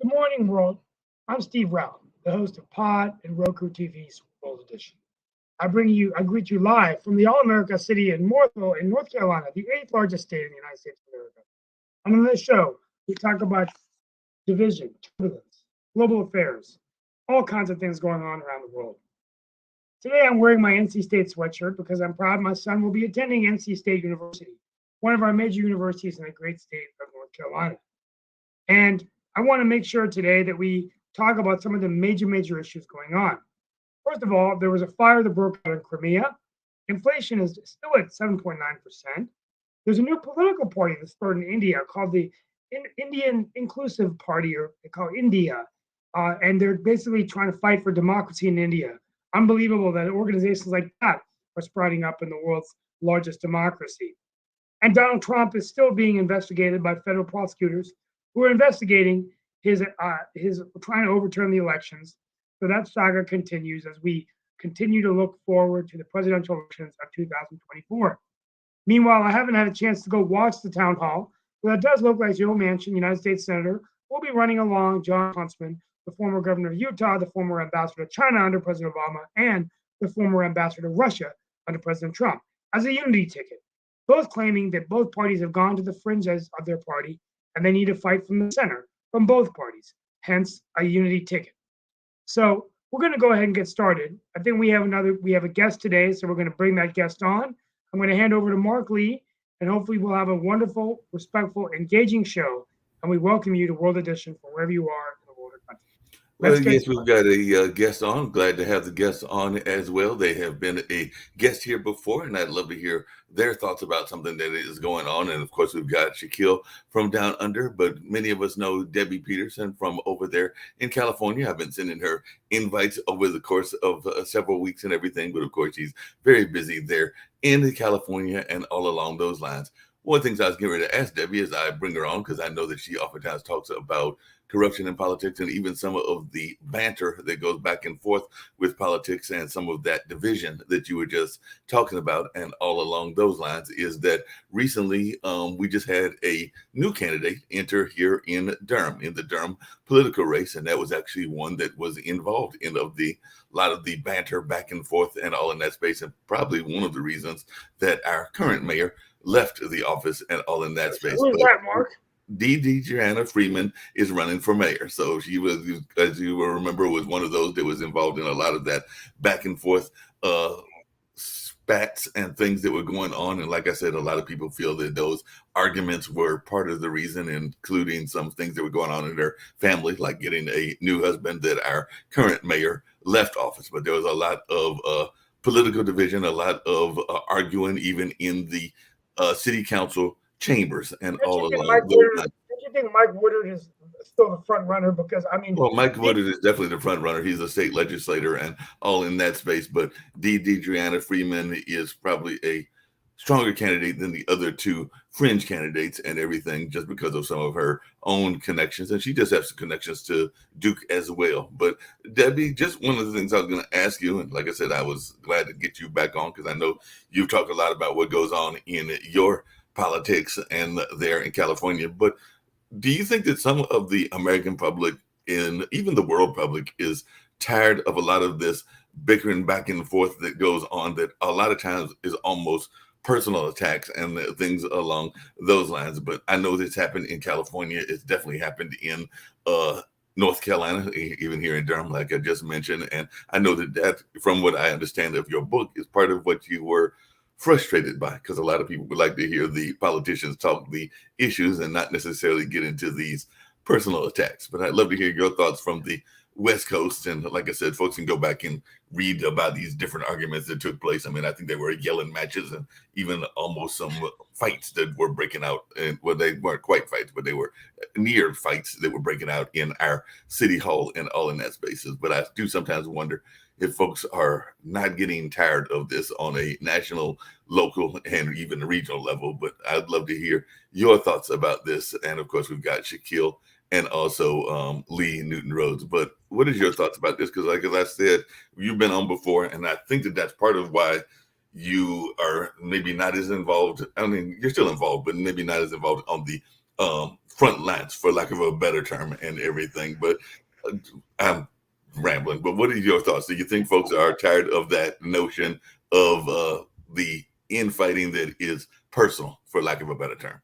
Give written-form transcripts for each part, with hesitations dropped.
Good morning, world. I'm Steve Rao, the host of Pod and Roku TV's World Edition. I greet you live from the All America city in Mooresville in North Carolina, the eighth largest state in the United States of America. And on this show, we talk about division, turbulence, global affairs, all kinds of things going on around the world. Today, I'm wearing my NC State sweatshirt because I'm proud my son will be attending NC State University, one of our major universities in the great state of North Carolina. And I want to make sure today that we talk about some of the major issues going on. First of all, there was a fire that broke out in Crimea. Inflation is still at 7.9%. There's a new political party that started in India called the Indian Inclusive Party, or they call it India. And they're basically trying to fight for democracy in India. Unbelievable that organizations like that are sprouting up in the world's largest democracy. And Donald Trump is still being investigated by federal prosecutors who are investigating his trying to overturn the elections. So that saga continues as we continue to look forward to the presidential elections of 2024. Meanwhile, I haven't had a chance to go watch the town hall, but it does look like Joe Manchin, United States Senator, will be running along Jon Huntsman, the former governor of Utah, the former ambassador to China under President Obama, and the former ambassador to Russia under President Trump, as a unity ticket, both claiming that both parties have gone to the fringes of their party and they need to fight from the center, from both parties, hence a unity ticket. So we're going to go ahead and get started. I think we have a guest today, so we're going to bring that guest on. I'm going to hand over to Mark Lee, and hopefully we'll have a wonderful, respectful, engaging show. And we welcome you to World Edition from wherever you are in the world or country. Well, yes, we've got a guest on. Glad to have the guests on as well. They have been a guest here before, and I'd love to hear their thoughts about something that is going on. And of course, we've got Shaquille from down under, but many of us know Debbie Peterson from over there in California. I've been sending her invites over the course of several weeks and everything, but of course, she's very busy there in California and all along those lines. One of the things I was getting ready to ask Debbie as I bring her on, because I know that she oftentimes talks about corruption in politics and even some of the banter that goes back and forth with politics and some of that division that you were just talking about. And all along those lines is that recently we just had a new candidate enter here in Durham, in the Durham political race. And that was actually one that was involved in a lot of the banter back and forth and all in that space. And probably one of the reasons that our current mayor left the office and all in that space. Who's that, Mark? Deidreana Freeman is running for mayor. So she was, as you will remember, was one of those that was involved in a lot of that back and forth spats and things that were going on. And like I said, a lot of people feel that those arguments were part of the reason, including some things that were going on in their family, like getting a new husband, that our current mayor left office. But there was a lot of political division, a lot of arguing, even in the city council chambers and all along. Don't you think Mike Woodard is still the front runner? Because I mean, well, Mike Woodard is definitely the front runner. He's a state legislator and all in that space. But Deidreana Freeman is probably a stronger candidate than the other two fringe candidates and everything, just because of some of her own connections. And she just has some connections to Duke as well. But Debbie, just one of the things I was going to ask you, and like I said, I was glad to get you back on because I know you've talked a lot about what goes on in your politics and there in California. But do you think that some of the American public and even the world public is tired of a lot of this bickering back and forth that goes on, that a lot of times is almost personal attacks and things along those lines? But I know this happened in California. It's definitely happened in North Carolina, even here in Durham, like I just mentioned. And I know that from what I understand of your book, is part of what you were frustrated by, because a lot of people would like to hear the politicians talk the issues and not necessarily get into these personal attacks. But I'd love to hear your thoughts from the West Coast. And like I said, folks can go back and read about these different arguments that took place. I mean, I think there were yelling matches and even almost some fights that were breaking out. And well, they weren't quite fights, but they were near fights that were breaking out in our city hall and all in that spaces. But I do sometimes wonder if folks are not getting tired of this on a national, local, and even regional level. But I'd love to hear your thoughts about this. And of course, we've got Shaquille and also Lee Newton Rhodes. But what is your thoughts about this? Because like as I said, you've been on before, and I think that that's part of why you are maybe not as involved. I mean, you're still involved, but maybe not as involved on the front lines, for lack of a better term, and everything. But I'm rambling. But what are your thoughts? Do you think folks are tired of that notion of the infighting that is personal, for lack of a better term?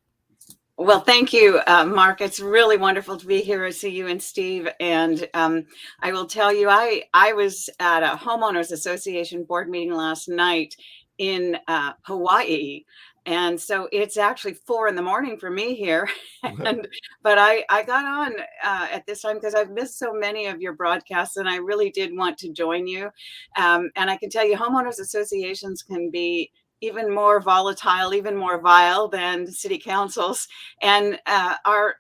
Well, thank you, Mark. It's really wonderful to be here. I see you and Steve. And I will tell you, I was at a homeowners association board meeting last night in Hawaii. And so it's actually 4 a.m. for me here. But I got on at this time because I've missed so many of your broadcasts, and I really did want to join you. And I can tell you, homeowners associations can be even more volatile, even more vile than city councils, and our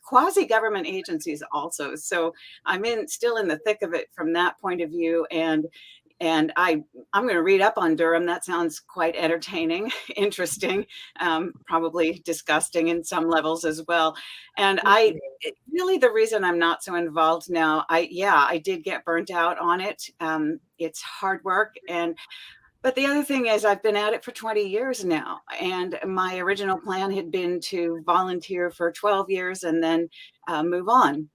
quasi-government agencies also. So I'm still in the thick of it from that point of view. And I'm going to read up on Durham. That sounds quite entertaining, interesting, probably disgusting in some levels as well. And really the reason I'm not so involved now, I did get burnt out on it. It's hard work. But the other thing is I've been at it for 20 years now, and my original plan had been to volunteer for 12 years and then move on.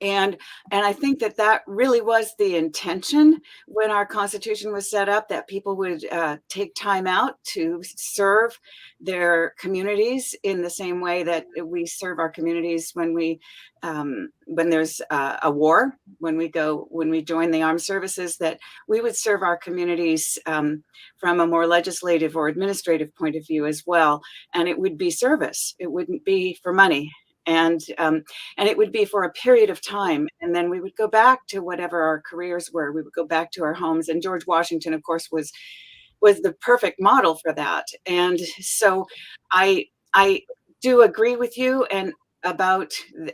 And I think that really was the intention when our Constitution was set up, that people would take time out to serve their communities in the same way that we serve our communities when there's a war, when we join the armed services, that we would serve our communities from a more legislative or administrative point of view as well. And it would be service. It wouldn't be for money. And it would be for a period of time. And then we would go back to whatever our careers were. We would go back to our homes. And George Washington, of course, was the perfect model for that. And so I do agree with you and about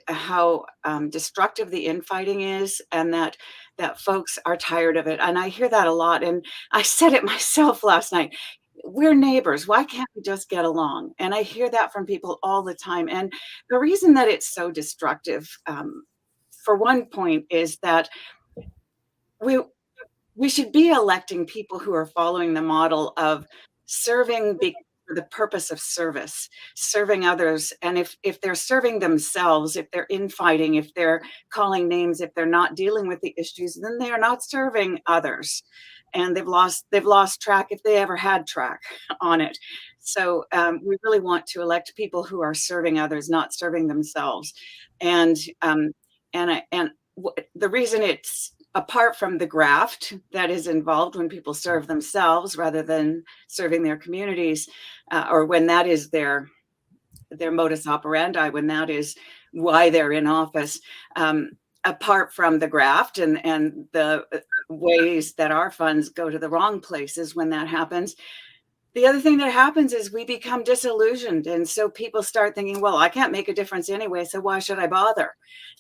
how destructive the infighting is, and that folks are tired of it. And I hear that a lot. And I said it myself last night. We're neighbors. Why can't we just get along? And I hear that from people all the time. And the reason that it's so destructive, for one point, is that we should be electing people who are following the model of serving for the purpose of service, serving others. And if they're serving themselves, if they're infighting, if they're calling names, if they're not dealing with the issues, then they are not serving others. And they've lost track, if they ever had track on it. So we really want to elect people who are serving others, not serving themselves. And the reason it's, apart from the graft that is involved when people serve themselves rather than serving their communities, or when that is their modus operandi, when that is why they're in office, apart from the graft and the ways that our funds go to the wrong places when that happens, the other thing that happens is we become disillusioned. And so people start thinking, well, I can't make a difference anyway, so why should I bother?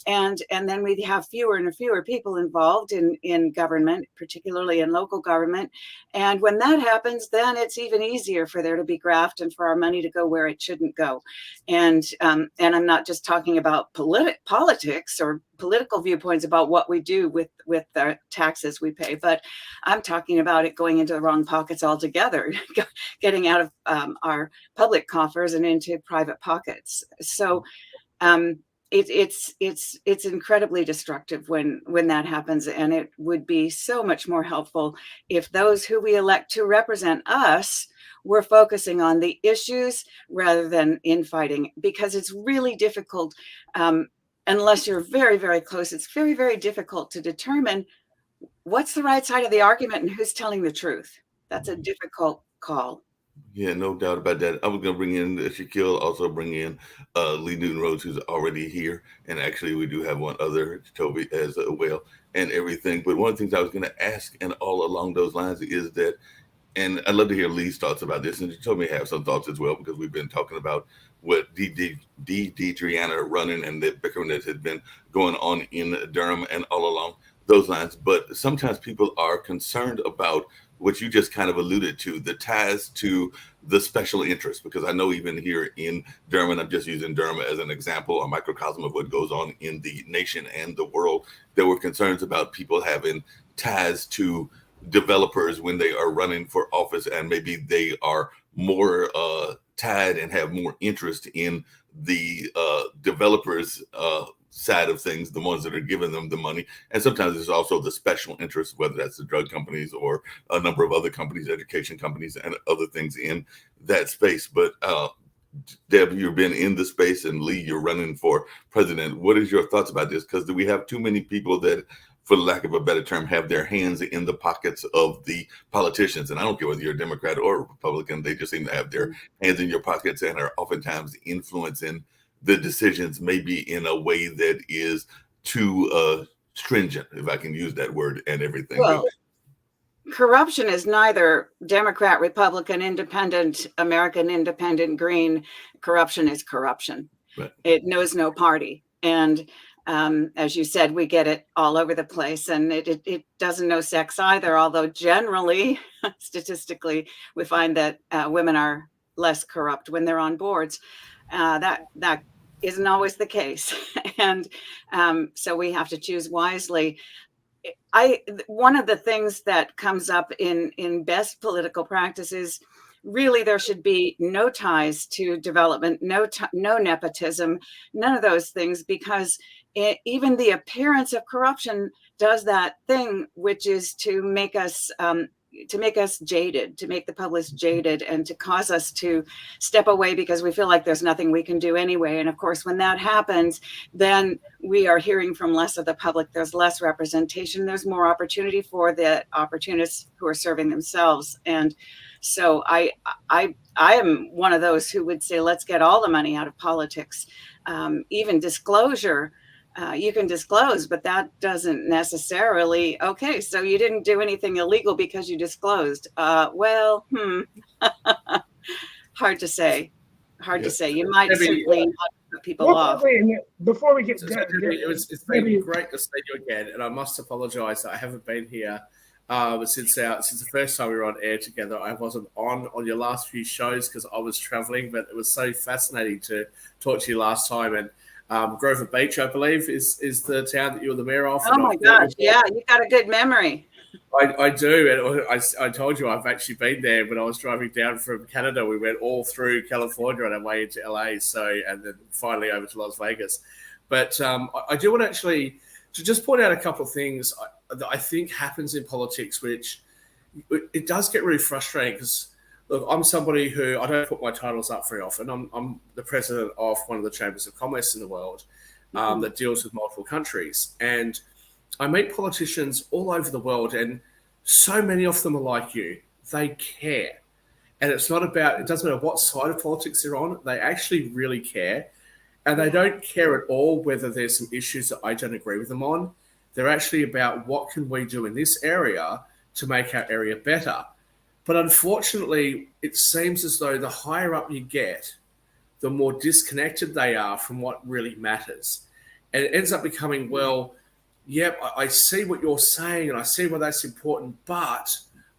And then we have fewer and fewer people involved in government, particularly in local government. And when that happens, then it's even easier for there to be graft and for our money to go where it shouldn't go. And I'm not just talking about politics or political viewpoints about what we do with the taxes we pay, but I'm talking about it going into the wrong pockets altogether, getting out of our public coffers and into private pockets. So it's incredibly destructive when that happens, and it would be so much more helpful if those who we elect to represent us were focusing on the issues rather than infighting, because it's really difficult. Unless you're very, very close, it's very, very difficult to determine what's the right side of the argument and who's telling the truth. That's a difficult call. Yeah, no doubt about that. I was going to bring in Shaquille, also bring in Lee Newton Rhodes, who's already here. And actually, we do have one other, Toby, as well, and everything. But one of the things I was going to ask, and all along those lines, is that, and I'd love to hear Lee's thoughts about this. And she told me to have some thoughts as well, because we've been talking about what Deidreana running and the bickering that has been going on in Durham and all along those lines. But sometimes people are concerned about what you just kind of alluded to, the ties to the special interest, because I know even here in Durham, and I'm just using Durham as an example, a microcosm of what goes on in the nation and the world, there were concerns about people having ties to developers when they are running for office, and maybe they are more tied and have more interest in the developers side of things, the ones that are giving them the money. And sometimes there's also the special interest, whether that's the drug companies or a number of other companies, education companies, and other things in that space. But Deb, you've been in the space, and Lee, you're running for president. What is your thoughts about this? Because do we have too many people that, for lack of a better term, have their hands in the pockets of the politicians? And I don't care whether you're a Democrat or a Republican, they just seem to have their hands in your pockets and are oftentimes influencing the decisions, maybe in a way that is too stringent, if I can use that word, and everything. Well, corruption is neither Democrat, Republican, Independent, American, Independent, Green. Corruption is corruption. Right. It knows no party. And as you said, we get it all over the place, and it doesn't know sex either, although generally, statistically, we find that women are less corrupt when they're on boards. That isn't always the case. And so we have to choose wisely. One of the things that comes up in best political practices, really, there should be no ties to development, no nepotism, none of those things, because even the appearance of corruption does that thing, which is to make us jaded, to make the public jaded, and to cause us to step away because we feel like there's nothing we can do anyway. And of course, when that happens, then we are hearing from less of the public. There's less representation. There's more opportunity for the opportunists who are serving themselves. And so I am one of those who would say, let's get all the money out of politics. Even disclosure. You can disclose, but that doesn't necessarily, okay, so you didn't do anything illegal because you disclosed. Hard to say. Hard to say. You might simply put people off. Before we get it's been great to see you again, and I must apologize that I haven't been here since the first time we were on air together. I wasn't on your last few shows because I was traveling, but it was so fascinating to talk to you last time. And Grover Beach, I believe, is the town that you were the mayor of. Oh my gosh, yeah, you got a good memory. I do, and I told you I've actually been there. When I was driving down from Canada, we went all through California on our way into LA, and then finally over to Las Vegas. But I do want to just point out a couple of things that I think happens in politics, which it does get really frustrating because, look, I'm somebody who, I don't put my titles up very often. I'm the president of one of the chambers of commerce in the world that deals with multiple countries. And I meet politicians all over the world, and so many of them are like you. They care. And it doesn't matter what side of politics they're on, they actually really care. And they don't care at all whether there's some issues that I don't agree with them on. They're actually about what can we do in this area to make our area better. But unfortunately, it seems as though the higher up you get, the more disconnected they are from what really matters. And it ends up becoming, well, yep, I see what you're saying and I see why that's important, but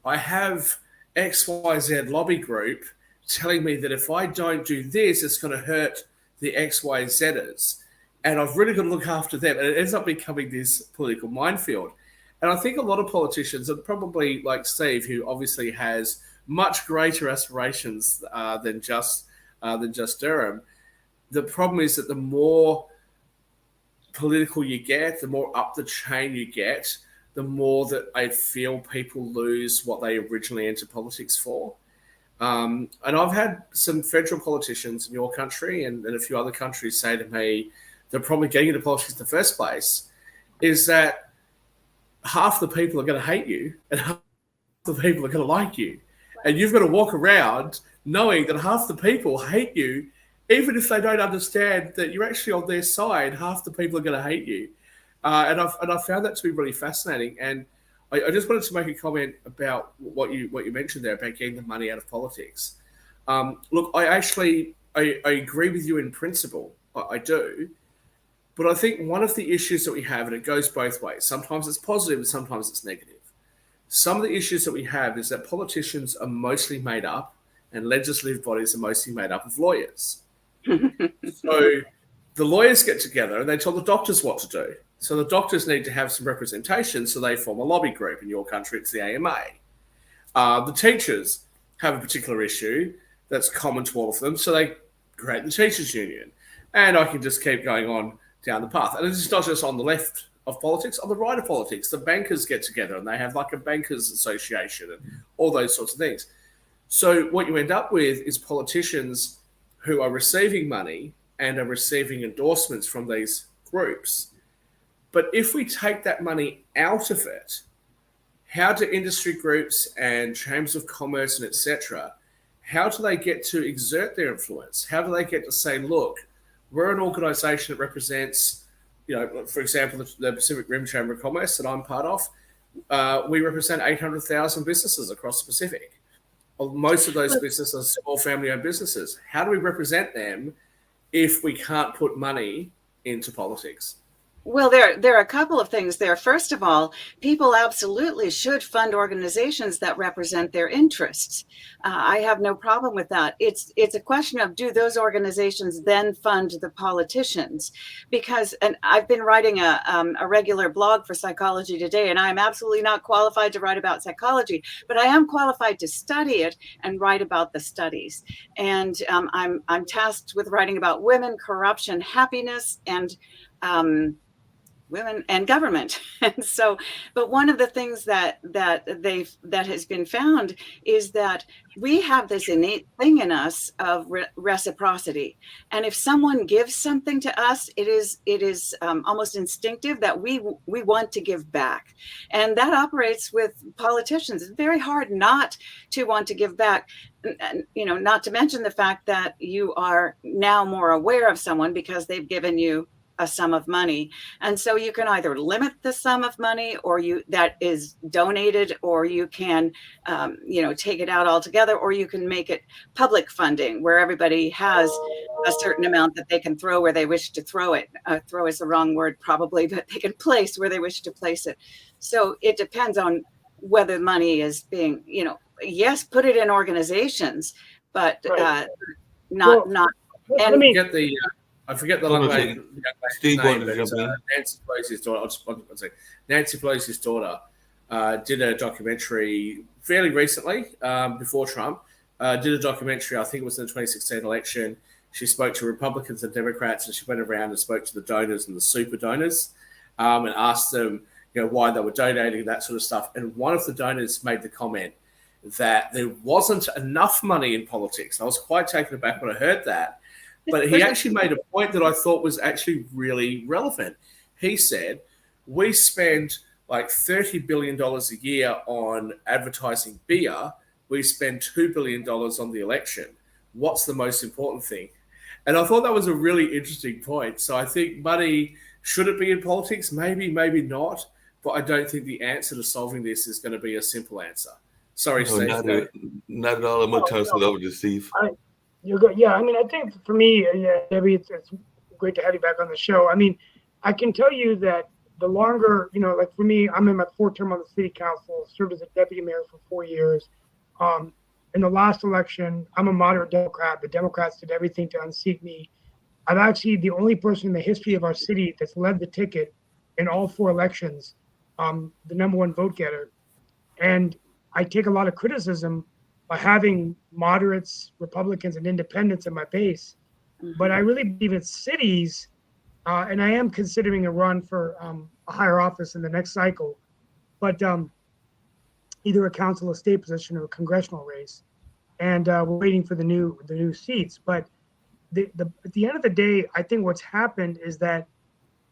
I have XYZ lobby group telling me that if I don't do this, it's going to hurt the XYZers. And I've really got to look after them. And it ends up becoming this political minefield. And I think a lot of politicians, and probably like Steve, who obviously has much greater aspirations than just Durham, the problem is that the more political you get, the more up the chain you get, the more that I feel people lose what they originally entered politics for. And I've had some federal politicians in your country and a few other countries say to me, the problem getting into politics in the first place is that half the people are going to hate you and half the people are going to like you. And you've got to walk around knowing that half the people hate you, even if they don't understand that you're actually on their side. Half the people are going to hate you, and I found that to be really fascinating. And I just wanted to make a comment about what you mentioned there about getting the money out of politics. Look, I agree with you in principle. I do. But I think one of the issues that we have, and it goes both ways, sometimes it's positive and sometimes it's negative. Some of the issues that we have is that politicians are mostly made up and legislative bodies are mostly made up of lawyers. So the lawyers get together and they tell the doctors what to do. So the doctors need to have some representation, so they form a lobby group. In your country, it's the AMA. The teachers have a particular issue that's common to all of them, so they create the teachers' union. And I can just keep going on down the path. And it's not just on the left of politics, on the right of politics. The bankers get together and they have like a bankers association and all those sorts of things. So what you end up with is politicians who are receiving money and are receiving endorsements from these groups. But if we take that money out of it, how do industry groups and chambers of commerce and etc., how do they get to exert their influence? How do they get to say, look, we're an organisation that represents, for example, the Pacific Rim Chamber of Commerce that I'm part of, we represent 800,000 businesses across the Pacific. Most of those businesses are small family-owned businesses. How do we represent them if we can't put money into politics? Well, there are a couple of things there. First of all, people absolutely should fund organizations that represent their interests. I have no problem with that. It's a question of, do those organizations then fund the politicians? Because, and I've been writing a regular blog for Psychology Today, and I'm absolutely not qualified to write about psychology, but I am qualified to study it and write about the studies. And I'm tasked with writing about women, corruption, happiness, and women and government. And so, but one of the things that has been found is that we have this innate thing in us of reciprocity. And if someone gives something to us, it is almost instinctive that we want to give back. And that operates with politicians. It's very hard not to want to give back. And, not to mention the fact that you are now more aware of someone because they've given you a sum of money. And so you can either limit the sum of money or that is donated, or you can, take it out altogether, or you can make it public funding where everybody has a certain amount that they can throw where they wish to throw it. Throw is the wrong word probably, but they can place where they wish to place it. So it depends on whether money is being, yes, put it in organizations, but not. Let me get the. I forget the young lady's Steve name, wanted to jump in. Nancy Pelosi's daughter. Nancy Pelosi's daughter did a documentary fairly recently, before Trump. Did a documentary, I think it was in the 2016 election. She spoke to Republicans and Democrats, and she went around and spoke to the donors and the super donors, and asked them, why they were donating, that sort of stuff. And one of the donors made the comment that there wasn't enough money in politics. I was quite taken aback when I heard that. But he actually made a point that I thought was actually really relevant. He said, we spend like $30 billion a year on advertising beer. We spend $2 billion on the election. What's the most important thing? And I thought that was a really interesting point. So I think money, should it be in politics? Maybe, maybe not. But I don't think the answer to solving this is going to be a simple answer. Sorry, No, Steve. not at all. I'm going to toss it over to Steve. You're good. Yeah, I think for me, Debbie, it's great to have you back on the show. I can tell you that the longer, like for me, I'm in my fourth term on the city council, served as a deputy mayor for 4 years. In the last election, I'm a moderate Democrat. The Democrats did everything to unseat me. I'm actually the only person in the history of our city that's led the ticket in all 4 elections, the number 1 vote getter. And I take a lot of criticism by having moderates, Republicans, and independents in my base. Mm-hmm. But I really believe it's cities, and I am considering a run for a higher office in the next cycle, but either a council or state position or a congressional race. And we're waiting for the new seats. But at the end of the day, I think what's happened is that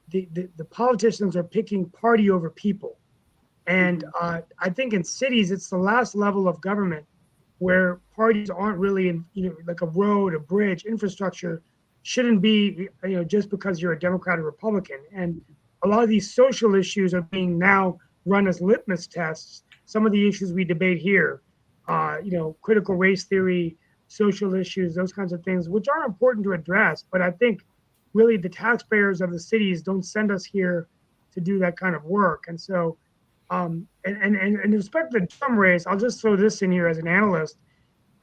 the politicians are picking party over people. And I think in cities, it's the last level of government where parties aren't really in, like a road, a bridge, infrastructure shouldn't be, just because you're a Democrat or Republican. And a lot of these social issues are being now run as litmus tests. Some of the issues we debate here, critical race theory, social issues, those kinds of things, which are important to address. But I think really the taxpayers of the cities don't send us here to do that kind of work. And so, and in respect to the Durham race, I'll just throw this in here as an analyst.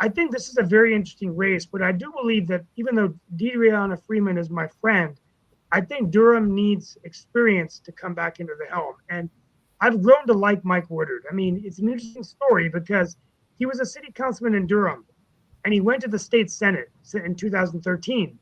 I think this is a very interesting race, but I do believe that even though DeDriana Freeman is my friend, I think Durham needs experience to come back into the helm. And I've grown to like Mike Woodard. I mean, it's an interesting story because he was a city councilman in Durham and he went to the state Senate in 2013.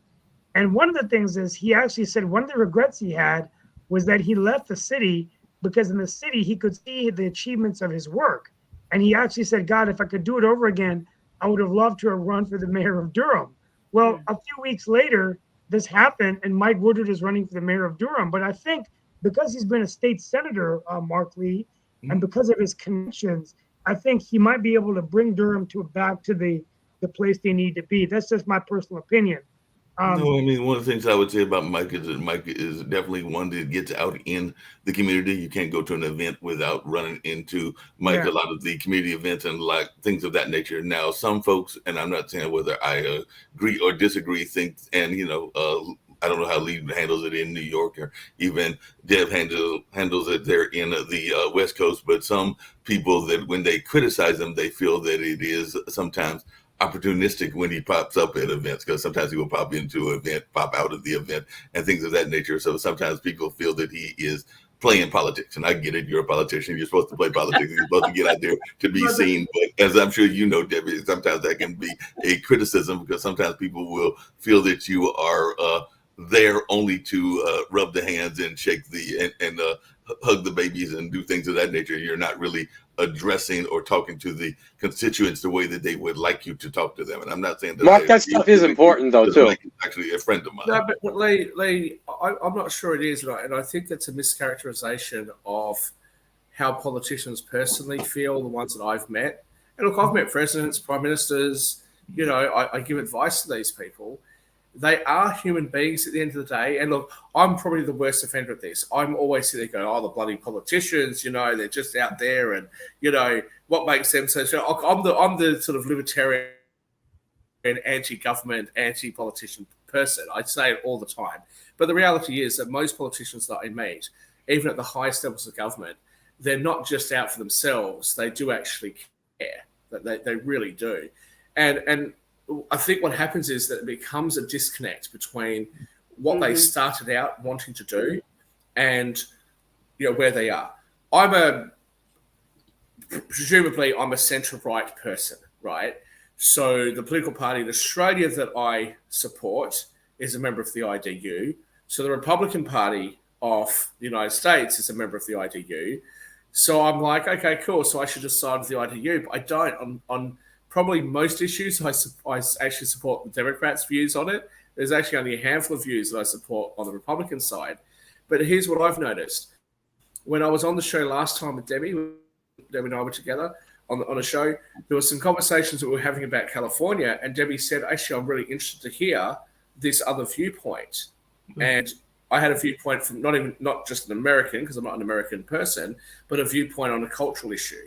And one of the things is he actually said one of the regrets he had was that he left the city because in the city he could see the achievements of his work. And he actually said, God, if I could do it over again, I would have loved to have run for the mayor of Durham. Well, a few weeks later, this happened, and Mike Woodard is running for the mayor of Durham. But I think because he's been a state senator, Mark Lee, and because of his connections, I think he might be able to bring Durham back to the place they need to be. That's just my personal opinion. No, I mean, one of the things I would say about Mike is that Mike is definitely one that gets out in the community. You can't go to an event without running into Mike. Yeah. A lot of the community events and like things of that nature. Now, some folks, and I'm not saying whether I agree or disagree, think, and I don't know how Lee handles it in New York, or even Deb handles it there in the West Coast. But some people that when they criticize him, they feel that it is sometimes opportunistic when he pops up at events, because sometimes he will pop into an event, pop out of the event, and things of that nature. So sometimes people feel that he is playing politics, and I get it. You're a politician. You're supposed to play politics. You're supposed to get out there to be seen. But as I'm sure you know, Debbie, sometimes that can be a criticism because sometimes people will feel that you are there only to rub the hands and shake and hug the babies and do things of that nature. You're not really addressing or talking to the constituents the way that they would like you to talk to them. And I'm not saying that Mark, that stuff is important though too. Actually, a friend of mine. No, but Lee, I'm not sure it is, right? And I think that's a mischaracterization of how politicians personally feel, the ones that I've met. And look, I've met presidents, prime ministers, I give advice to these people. They are human beings at the end of the day. And look, I'm probably the worst offender at this. I'm always sitting there going, the bloody politicians, they're just out there and, what makes them so I'm the sort of libertarian, anti-government, anti-politician person. I say it all the time. But the reality is that most politicians that I meet, even at the highest levels of government, they're not just out for themselves. They do actually care. They really do. And I think what happens is that it becomes a disconnect between what they started out wanting to do and where they are. Presumably I'm a centre-right person, right? So the political party in Australia that I support is a member of the IDU. So the Republican Party of the United States is a member of the IDU. So I'm like, okay, cool. So I should just side with the IDU, but I don't. On probably most issues, I actually support the Democrats' views on it. There's actually only a handful of views that I support on the Republican side. But here's what I've noticed. When I was on the show last time with Debbie and I were together on a show, there were some conversations that we were having about California, and Debbie said, actually, I'm really interested to hear this other viewpoint. And I had a viewpoint from not just an American, because I'm not an American person, but a viewpoint on a cultural issue.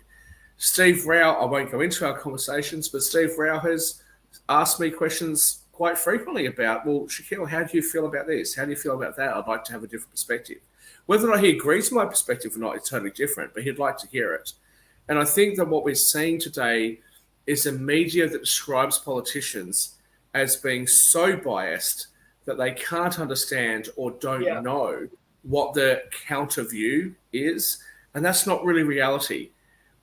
Steve Rao, I won't go into our conversations, but Steve Rao has asked me questions quite frequently about, well, Shaquille, how do you feel about this? How do you feel about that? I'd like to have a different perspective. Whether or not he agrees with my perspective or not is totally different, but he'd like to hear it. And I think that what we're seeing today is a media that describes politicians as being so biased that they can't understand or don't know what the counter view is. And that's not really reality.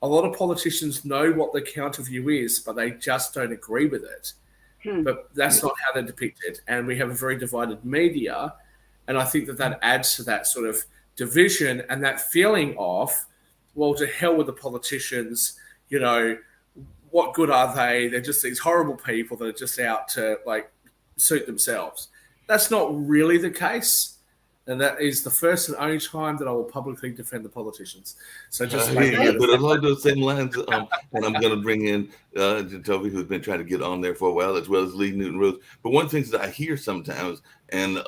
A lot of politicians know what the counter view is, but they just don't agree with it. But that's not how they're depicted. And we have a very divided media. And I think that adds to that sort of division and that feeling of, well, to hell with the politicians, what good are they? They're just these horrible people that are just out to suit themselves. That's not really the case. And that is the first and only time that I will publicly defend the politicians. So just Yeah, making it but along those same lines, and I'm going to bring in Toby, who's been trying to get on there for a while, as well as Lee Newton Rose. But one thing that I hear sometimes, and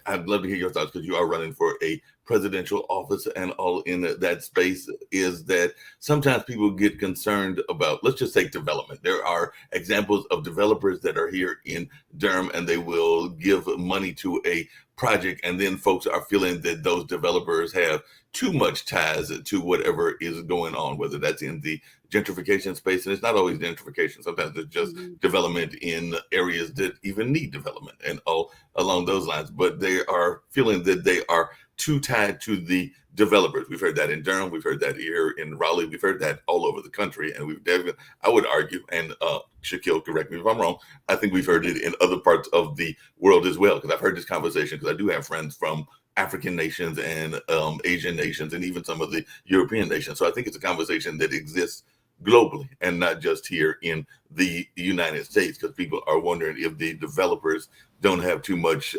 I'd love to hear your thoughts because you are running for a presidential office and all in that space, is that sometimes people get concerned about, let's just say, development. There are examples of developers that are here in Durham, and they will give money to a project, and then folks are feeling that those developers have too much ties to whatever is going on, whether that's in the gentrification space. And it's not always gentrification. Sometimes it's just development in areas that even need development and all along those lines. But they are feeling that they are too tied to the developers. We've heard that in Durham. We've heard that here in Raleigh. We've heard that all over the country. And we've definitely, I would argue, and Shaquille, correct me if I'm wrong, I think we've heard it in other parts of the world as well. Because I've heard this conversation, because I do have friends from African nations and Asian nations and even some of the European nations. So I think it's a conversation that exists globally and not just here in the United States, because people are wondering if the developers don't have too much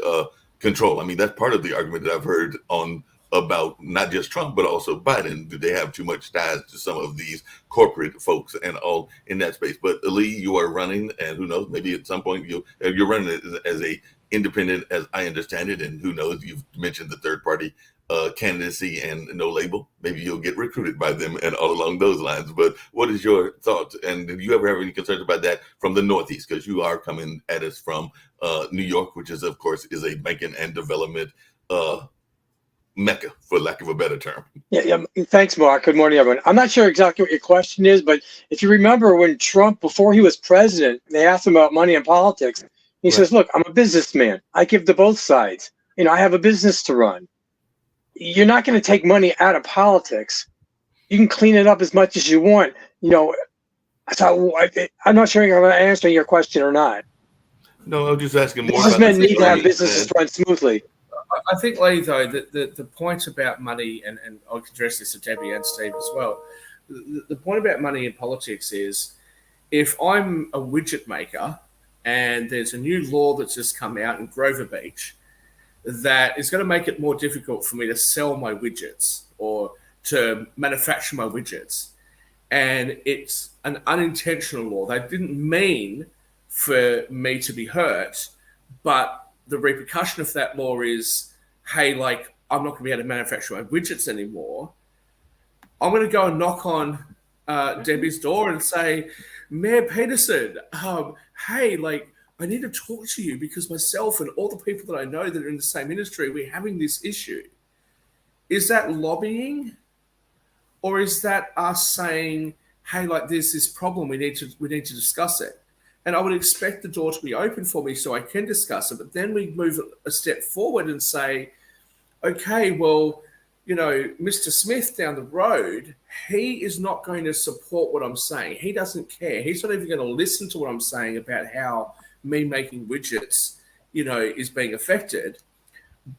control. I mean, that's part of the argument that I've heard on about not just Trump, but also Biden. Do they have too much ties to some of these corporate folks and all in that space? But Lee, you are running, and who knows, maybe at some point you're running as a independent, as I understand it, and who knows, you've mentioned the third party candidacy and no label. Maybe you'll get recruited by them and all along those lines. But what is your thoughts? And do you ever have any concerns about that from the Northeast? Because you are coming at us from New York, which is, of course, is a banking and development mecca, for lack of a better term. Yeah. Thanks, Mark. Good morning, everyone. I'm not sure exactly what your question is, but if you remember when Trump, before he was president, they asked him about money and politics. He says, look, I'm a businessman. I give to both sides. You know, I have a business to run. You're not going to take money out of politics. You can clean it up as much as you want. You know, I'm not sure if I'm answering your question or not. No, I'm just asking more. Businessmen need to have businesses run smoothly. I think, Lee, though, that the point about money, and I'll address this to Debbie and Steve as well, the point about money in politics is, if I'm a widget maker and there's a new law that's just come out in Grover Beach that is going to make it more difficult for me to sell my widgets or to manufacture my widgets, and it's an unintentional law. They didn't mean for me to be hurt, but the repercussion of that law is, hey, like, I'm not going to be able to manufacture my widgets anymore. I'm going to go and knock on Debbie's door and say, Mayor Peterson, hey, like, I need to talk to you because myself and all the people that I know that are in the same industry, we're having this issue. Is that lobbying? Or is that us saying, hey, like, there's this problem, we need to discuss it? And I would expect the door to be open for me so I can discuss it. But then we move a step forward and say, okay, well, you know, Mr. Smith down the road, he is not going to support what I'm saying. He doesn't care. He's not even going to listen to what I'm saying about how me making widgets, you know, is being affected.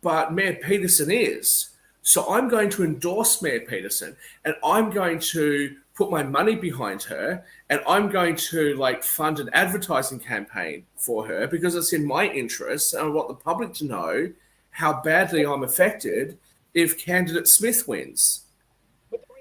But Mayor Peterson is. So I'm going to endorse Mayor Peterson, and I'm going to put my money behind her, and I'm going to, like, fund an advertising campaign for her because it's in my interest, and I want the public to know how badly I'm affected if candidate Smith wins.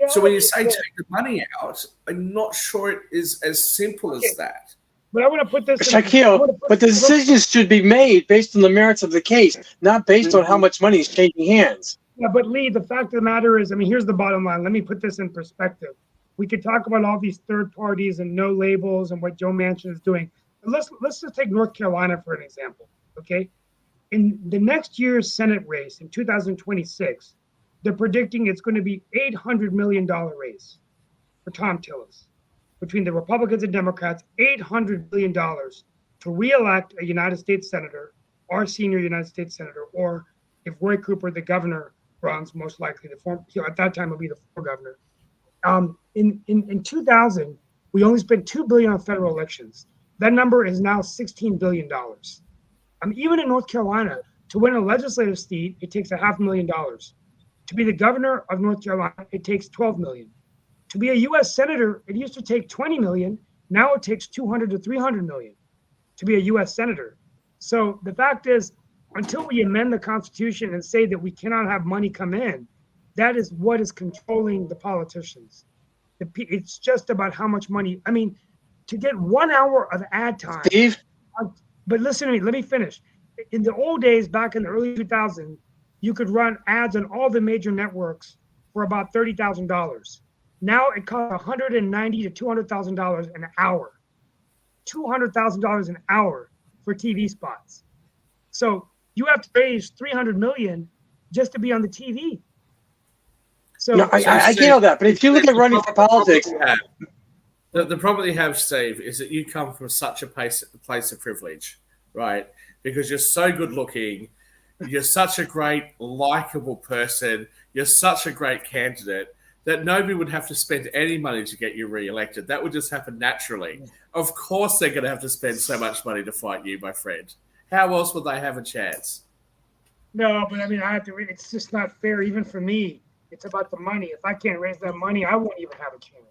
So when you say take the money out, I'm not sure it is as simple as that. But I want to put this Shaquille, but the decisions should be made based on the merits of the case, not based on how much money is changing hands. Yeah, but Lee, the fact of the matter is, I mean, here's the bottom line. Let me put this in perspective. We could talk about all these third parties and no labels and what Joe Manchin is doing. But let's just take North Carolina for an example, okay? In the next year's Senate race in 2026, they're predicting it's going to be $800 million race for Thom Tillis between the Republicans and Democrats, $800 million to reelect a United States senator, our senior United States senator, or if Roy Cooper, the governor, runs, most likely the former, at that time, will be the former governor. In 2000, we only spent $2 billion on federal elections. That number is now $16 billion. Even in North Carolina, to win a legislative seat, it takes $500,000. To be the governor of North Carolina, it takes $12 million. To be a U.S. senator, it used to take $20 million. Now it takes $200 to $300 million to be a U.S. senator. So the fact is, until we amend the Constitution and say that we cannot have money come in, that is what is controlling the politicians. It's just about how much money. I mean, to get 1 hour of ad time. Steve? But listen to me, let me finish. In the old days, back in the early 2000s, you could run ads on all the major networks for about $30,000. Now it costs $190,000 to $200,000 an hour. $200,000 an hour for TV spots. So you have to raise $300 million just to be on the TV. So No, I get all that, but if you look at running for politics, the problem you have, Steve, is that you come from such a place of privilege, right? Because you're so good looking, you're such a great, likable person, you're such a great candidate that nobody would have to spend any money to get you re-elected. That would just happen naturally. Of course they're going to have to spend so much money to fight you, my friend. How else would they have a chance? no, but I mean, I have to. It's just not fair, even for me. It's about the money. If I can't raise that money, I won't even have a chance.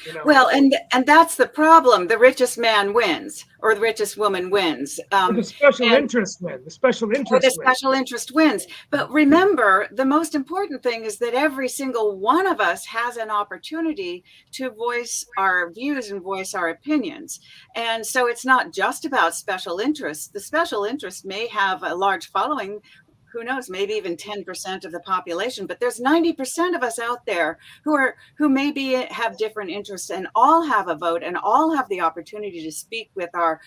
You know? Well, and that's the problem. The richest man wins, or the richest woman wins. The special interest win. The special Or interest the win. special interest wins. But remember, the most important thing is that every single one of us has an opportunity to voice our views and voice our opinions. And so it's not just about special interests. The special interest may have a large following. Who knows, maybe even 10% of the population, but there's 90% of us out there who maybe have different interests and all have a vote and all have the opportunity to speak with our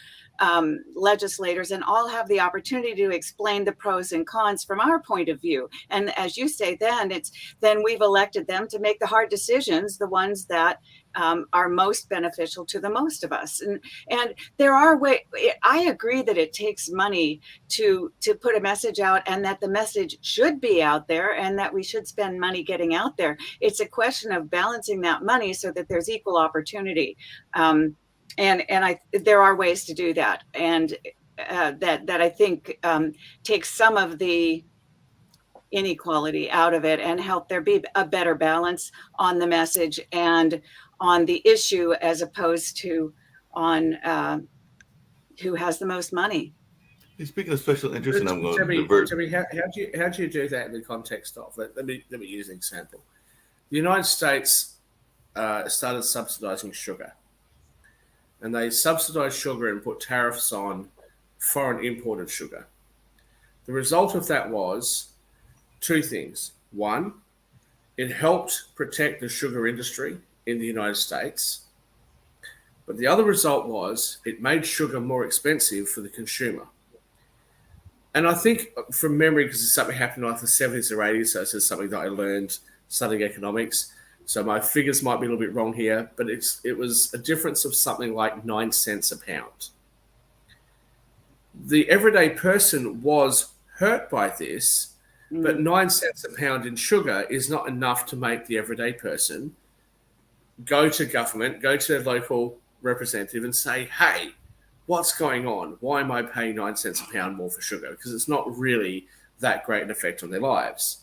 legislators and all have the opportunity to explain the pros and cons from our point of view. And as you say, then we've elected them to make the hard decisions, the ones that are most beneficial to the most of us. And there are ways. I agree that it takes money to put a message out, and that the message should be out there, and that we should spend money getting out there. It's a question of balancing that money so that there's equal opportunity. There are ways to do that, and that I think takes some of the inequality out of it and help there be a better balance on the message and on the issue, as opposed to on who has the most money. Speaking of special interest, and I'm going to Timmy, divert. how do you do that in the context of? Let me use an example. The United States started subsidizing sugar, and they subsidized sugar and put tariffs on foreign imported sugar. The result of that was two things. One, it helped protect the sugar industry in the United States. But the other result was it made sugar more expensive for the consumer. And I think from memory, because it's something happened in the 70s or 80s, so this is something that I learned studying economics. So my figures might be a little bit wrong here, but it was a difference of something like 9 cents a pound. The everyday person was hurt by this, but 9 cents a pound in sugar is not enough to make the everyday person go to government, go to their local representative and say, hey, what's going on? Why am I paying 9 cents a pound more for sugar? Because it's not really that great an effect on their lives.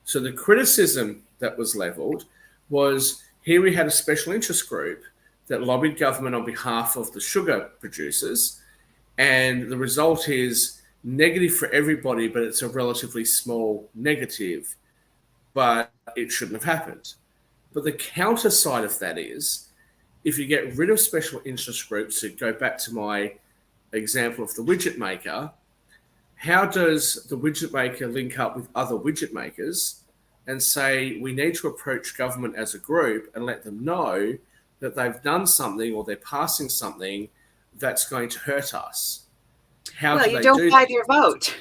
So the criticism that was leveled was, here we had a special interest group that lobbied government on behalf of the sugar producers, and the result is negative for everybody, but it's a relatively small negative, but it shouldn't have happened. But the counter side of that is, if you get rid of special interest groups, to go back to my example of the widget maker, how does the widget maker link up with other widget makers and say, we need to approach government as a group and let them know that they've done something or they're passing something that's going to hurt us? Well, you don't buy their vote.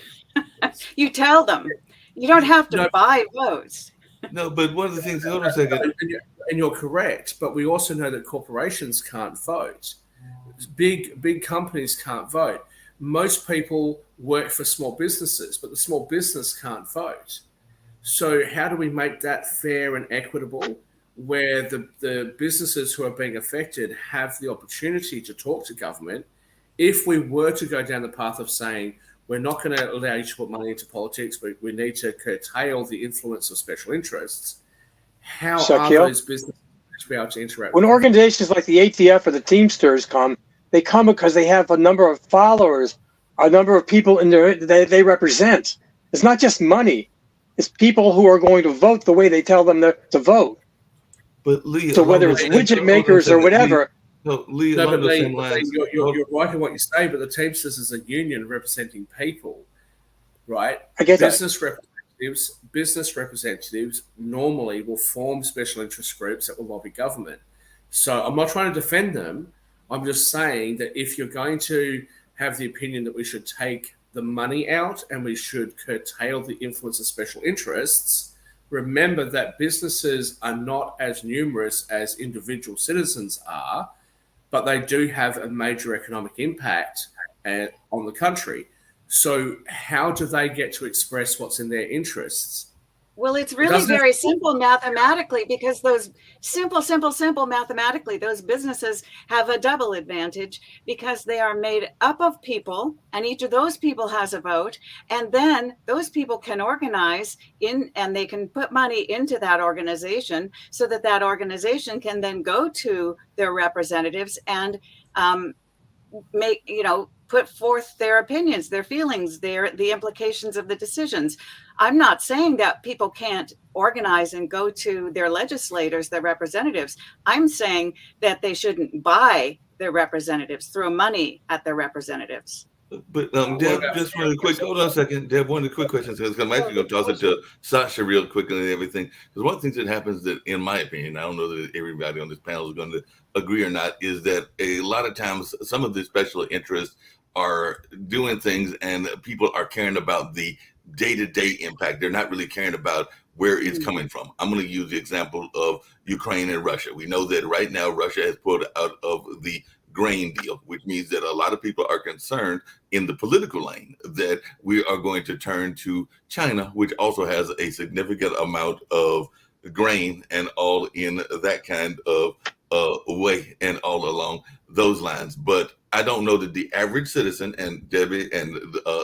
You tell them. You don't have to buy votes. No, but one of the things, hold on a second. And you're correct, but we also know that corporations can't vote. Big companies can't vote. Most people work for small businesses, but the small business can't vote. So how do we make that fair and equitable, where the businesses who are being affected have the opportunity to talk to government? If we were to go down the path of saying, we're not going to allow you to put money into politics, but we need to curtail the influence of special interests, how are those businesses to be able to interact? When organizations like the ATF or the Teamsters come, they come because they have a number of followers a number of people in there they represent. It's not just money. It's people who are going to vote the way they tell them to vote. But Lee, So whether it's widget makers or whatever. Lee, No, along but those Lee, same lines, you're right in what you say, but the Teamsters is a union representing people, right? I get that. Business representatives normally will form special interest groups that will lobby government. So I'm not trying to defend them. I'm just saying that if you're going to have the opinion that we should take the money out and we should curtail the influence of special interests, remember that businesses are not as numerous as individual citizens are, but they do have a major economic impact on the country. So how do they get to express what's in their interests? Well, it's really very simple mathematically, because those simple mathematically, those businesses have a double advantage because they are made up of people and each of those people has a vote. And then those people can organize and they can put money into that organization so that that organization can then go to their representatives and put forth their opinions, their feelings, the implications of the decisions. I'm not saying that people can't organize and go to their legislators, their representatives. I'm saying that they shouldn't buy their representatives, throw money at their representatives. But Deb, just really quick, hold on a second. Deb, one of the quick questions, because I'm actually going to toss it to Sasha real quick and everything. Because one of the things that happens that, in my opinion, I don't know that everybody on this panel is going to agree or not, is that a lot of times some of the special interests are doing things and people are caring about the day-to-day impact. They're not really caring about where it's coming from. I'm going to use the example of Ukraine and Russia. We know that right now Russia has pulled out of the grain deal, which means that a lot of people are concerned in the political lane that we are going to turn to China, which also has a significant amount of grain and all in that kind of way and all along those lines. But I don't know that the average citizen, and Debbie and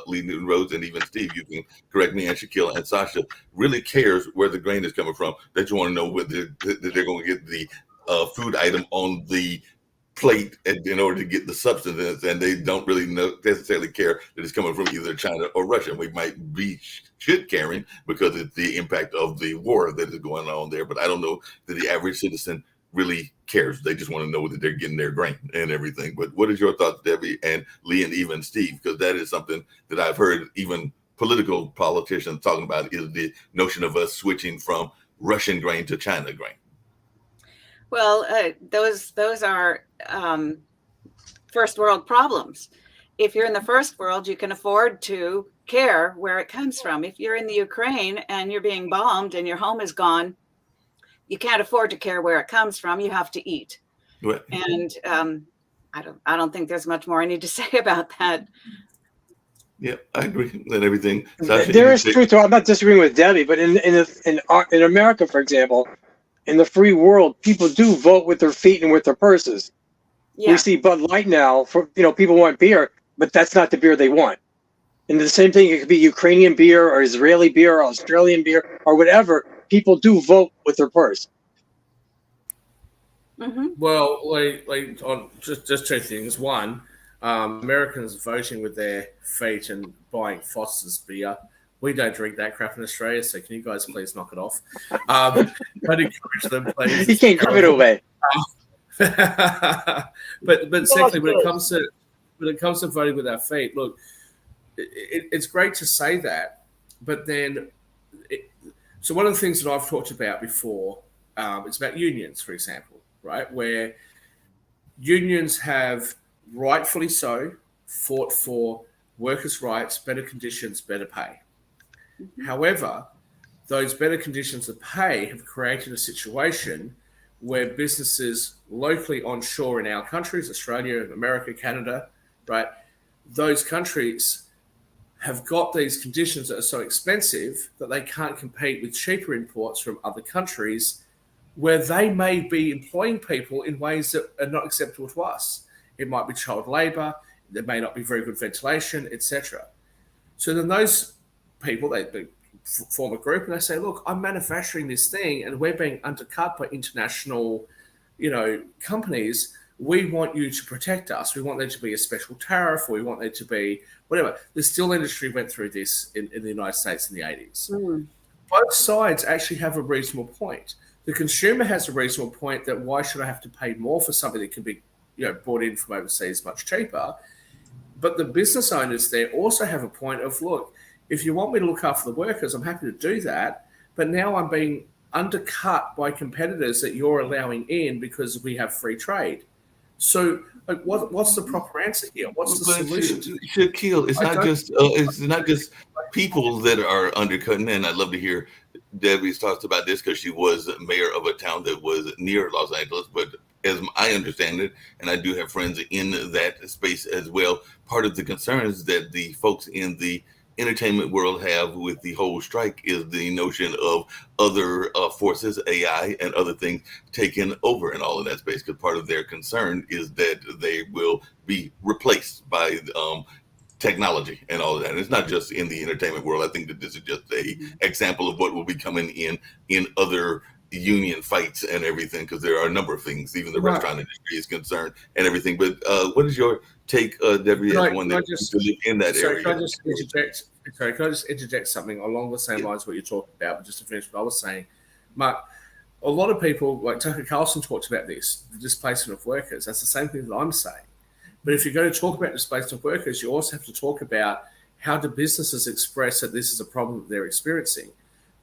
Lee Newton Rhodes and even Steve, you can correct me, and Shaquille and Sasha, really cares where the grain is coming from. They just want to know whether they're going to get the food item on the plate in order to get the substance, and they don't really necessarily care that it's coming from either China or Russia. We might be should caring because it's the impact of the war that is going on there, but I don't know that the average citizen really cares. They just want to know that they're getting their grain and everything. But what is your thoughts, Debbie and Lee and even Steve? Because that is something that I've heard even political politicians talking about, is the notion of us switching from Russian grain to China grain. Well, those are first world problems. If you're in the first world, you can afford to care where it comes from. If you're in the Ukraine and you're being bombed and your home is gone, you can't afford to care where it comes from. You have to eat. Right. And I don't think there's much more I need to say about that. Yeah, I agree and everything. Sasha, there is truth to it. I'm not disagreeing with Debbie, but in America, for example, in the free world, people do vote with their feet and with their purses. Yeah. We see Bud Light now. People want beer, but that's not the beer they want. And the same thing, it could be Ukrainian beer or Israeli beer or Australian beer or whatever. People do vote with their purse. Mm-hmm. Well, on just two things. One, Americans voting with their feet and buying Foster's beer. We don't drink that crap in Australia, so can you guys please knock it off? Don't encourage them, please. You can't give it away. But secondly, when it comes to voting with our feet, look, it's great to say that, but then. So one of the things that I've talked about before is about unions, for example, right? Where unions have rightfully so fought for workers' rights, better conditions, better pay. Mm-hmm. However, those better conditions of pay have created a situation where businesses locally onshore in our countries, Australia, America, Canada, right? Those countries have got these conditions that are so expensive that they can't compete with cheaper imports from other countries where they may be employing people in ways that are not acceptable to us. It might be child labor, there may not be very good ventilation, etc. So then those people, they form a group and they say, look, I'm manufacturing this thing and we're being undercut by international, companies. we want you to protect us. We want there to be a special tariff, or we want there to be whatever. The steel industry went through this in the United States in the 80s. Both sides actually have a reasonable point. The consumer has a reasonable point that why should I have to pay more for something that can be brought in from overseas much cheaper? But the business owners there also have a point of, look, if you want me to look after the workers, I'm happy to do that. But now I'm being undercut by competitors that you're allowing in because we have free trade. So, like, what's the proper answer here? What's the solution? Shaquille, it's not just people that are undercutting. And I'd love to hear Debbie's talked about this because she was mayor of a town that was near Los Angeles. But as I understand it, and I do have friends in that space as well, part of the concerns that the folks in the entertainment world have with the whole strike is the notion of other forces, AI and other things taking over in all of that space, because part of their concern is that they will be replaced by technology and all of that. And it's not just in the entertainment world. I think that this is just a example of what will be coming in other union fights and everything, because there are a number of things, even the restaurant industry is concerned and everything. But what is your take, Debbie, as one that live in that area? Can I just interject something along the same lines what you're talking about, but just to finish what I was saying? Mark, a lot of people, like Tucker Carlson talks about this, the displacement of workers. That's the same thing that I'm saying. But if you're going to talk about displacement of workers, you also have to talk about how do businesses express that this is a problem that they're experiencing.